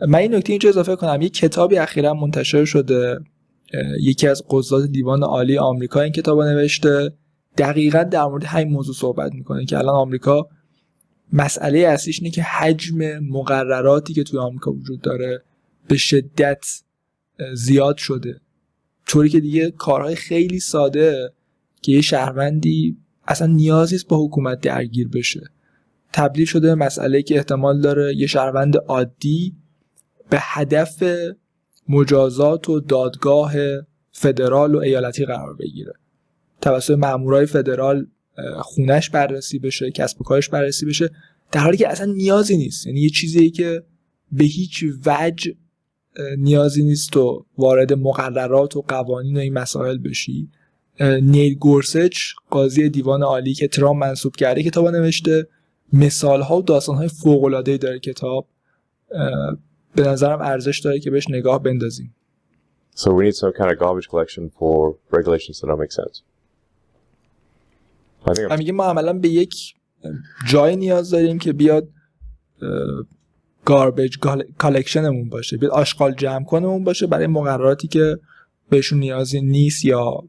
من این نکته اینجا اضافه کنم، یک کتابی اخیراً منتشر شده، یکی از قضات دیوان عالی آمریکا این کتابو نوشته، دقیقاً در مورد همین موضوع صحبت میکنه که الان آمریکا مسئله اصلیش اینه که حجم مقرراتی که توی آمریکا وجود داره به شدت زیاد شده، طوری که دیگه کارهای خیلی ساده که یه شهروندی اصلا نیازی نیست با حکومت درگیر بشه تبدیل شده مسئله که احتمال داره یه شهروند عادی به هدف مجازات و دادگاه فدرال و ایالتی قرار بگیره. توسط مامورای فدرال خونش بررسی بشه، کسب و کارش بررسی بشه، در حالی که اصلا نیازی نیست. یعنی یه چیزیه که به هیچ وجه نیازی نیست تو وارد مقررات و قوانین و این مسائل بشی. نیل گورسچ قاضی دیوان عالی که ترامپ منصوب کرده کتاب نوشته، مثال‌ها و داستان‌های فوق‌العاده‌ای داره کتاب. به نظرم ارزش داره که بهش نگاه بندازیم. So we need some kind of garbage collection for regulations that don't make sense. میگه ما عملاً به یک جای نیاز داریم که بیاد گاربیج کالکشنمون باشه، بیاد آشغال جمع کنمون باشه برای مقرراتی که بهشون نیازی نیست یا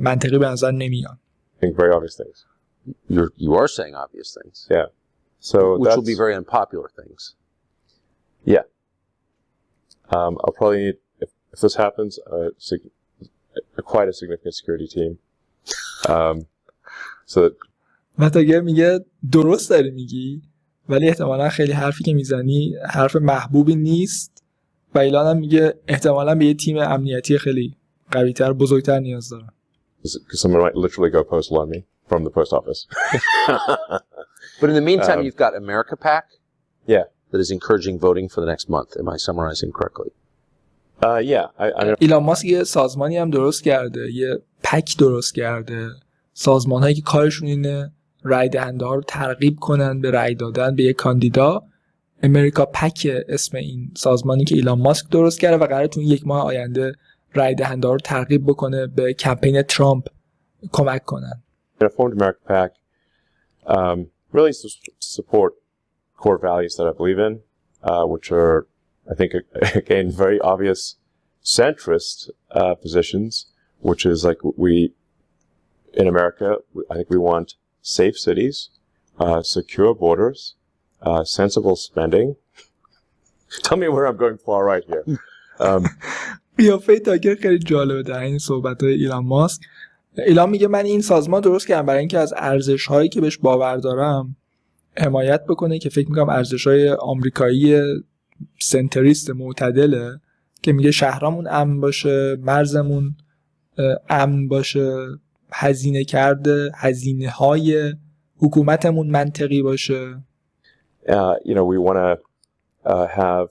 منطقی به نظر نمیان. I think very obvious things. You are saying obvious things. Yeah. So which will be very unpopular things. Yeah. I'll probably need, if this happens, quite a significant security team. So that و تاکر میگه درست داری میگی، ولی احتمالا خیلی حرفی که میزنی حرف محبوبی نیست و ایلان هم میگه احتمالا به یه تیم امنیتی خیلی قوی‌تر بزرگتر نیاز دارن. because someone might literally go postal on me from the post office. But in the meantime, you've got America PAC. Yeah. That is encouraging voting for the next month. Am I summarizing correctly? Yeah. I ایلان ماسک یه سازمانی هم درست کرده، یه پک درست کرده، سازمان‌هایی که کارشون اینه رای دهنده ها رو ترغیب کنن به رای دادن به یک کاندیدا. امریکا پک اسم این سازمانی که ایلان ماسک درست کرده و قراره تو یک ماه آینده رای دهنده ها رو ترغیب بکنه به کمپین ترامپ کمک کنن. I formed America PAC really to support core values that I believe in, which are, I think, again, very obvious centrist positions, which is like in America, I think we want safe cities, secure borders, sensible spending. Tell me where I'm going far right here. قیافه تاکر خیلی جالبه در این صحبت‌های ایلان ماسک. ایلان میگه من این سازمان درست کردم برای اینکه از ارزش‌هایی که بهش باور دارم حمایت بکنه که فکر می‌کنم ارزش‌های آمریکایی سنتریست معتدله، که میگه شهرامون امن باشه، مرزمون امن باشه، هزینه‌های حکومتمون منطقی باشه. We want to have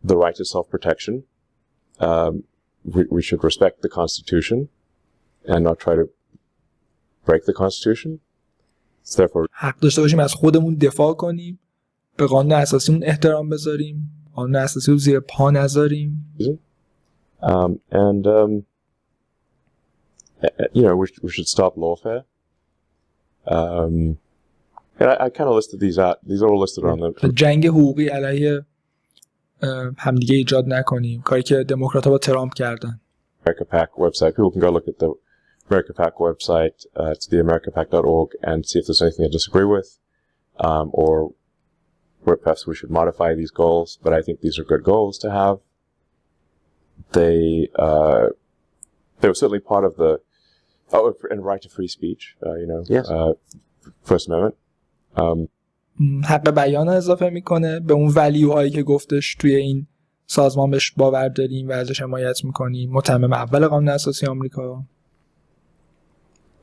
the right to self-protection. We should respect the Constitution and not try to break the Constitution. Therefore, حق داشته باشیم از خودمون دفاع کنیم، به قانون اساسیمون احترام بذاریم، قانون اساسی رو زیر پا نذاریم. And we should stop lawfare. And I kind of listed these out. These are all listed on the. جنگ حقوقی علیه همدیگه ایجاد نکنیم، کاری که دموکرات‌ها با ترامپ کردن. America PAC website. People can go look at the America PAC website. It's theamericapac.org and see if there's anything they disagree with, or where perhaps we should modify these goals. But I think these are good goals to have. They were certainly part of the and right to free speech. Yes. First Amendment. حق بیان اضافه میکنه به اون ولیوهایی که گفتش توی این سازمان بهش باور داریم و ازش حمایت میکنیم. متمم اول قانون اساسی آمریکا.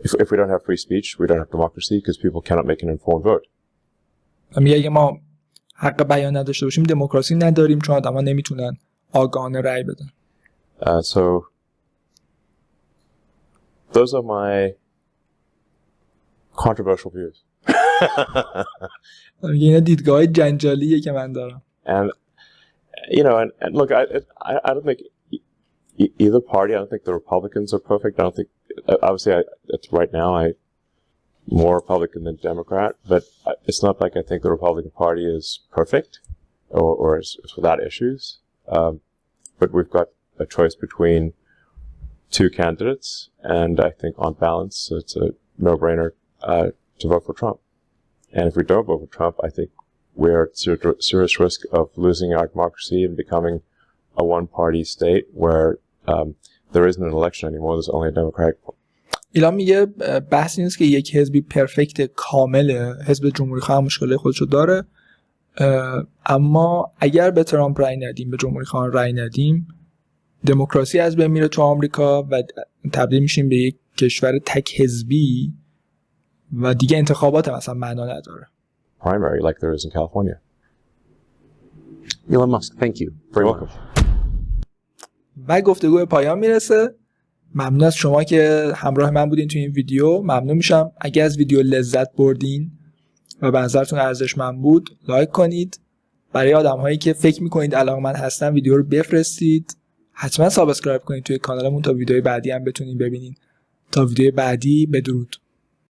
If we don't have free speech, we don't have democracy because people cannot make an informed vote. میگه اگه ما حق بیان نداشته باشیم دموکراسی نداریم، چون آدما نمیتونن آگاهانه رأی بدن. So those are my controversial views. اینا دیدگاه جنجالیه که من دارم. And and look, I don't think either party. I don't think the Republicans are perfect. I don't think obviously right now I'm more Republican than Democrat, but it's not like I think the Republican Party is perfect or is without issues. But we've got a choice between two candidates, and I think on balance it's a no-brainer to vote for Trump. And if we don't vote for Trump, I think we're at serious risk of losing our democracy and becoming a one-party state where there isn't an election anymore. There's only a Democratic party. ایلان میگه بحث این است که یک حزبی پرفکت کامله. حزب جمهوری خواه مشکل خودشو داره. اما اگر به ترامپ رای ندیم، به جمهوری خواهان رای ندیم، دموکراسی از بین میره تو آمریکا و تبدیل میشیم به یک کشور تک حزبی و دیگه انتخابات مثلا معنا نداره. Primary like there is in California. Elon Musk, thank you. Very welcome. و گفتگو پایان میرسه. ممنون از شما که همراه من بودین تو این ویدیو. ممنون میشم اگه از ویدیو لذت بردین و به نظرتون ارزشمند بود لایک کنید. برای آدم‌هایی که فکر می‌کنید علاقه‌مند هستن ویدیو رو بفرستید. حتما سابسکرایب کنید توی کانالمون تا ویدیوهای بعدی هم بتونین ببینین. تا ویدیوی بعدی، بدرود.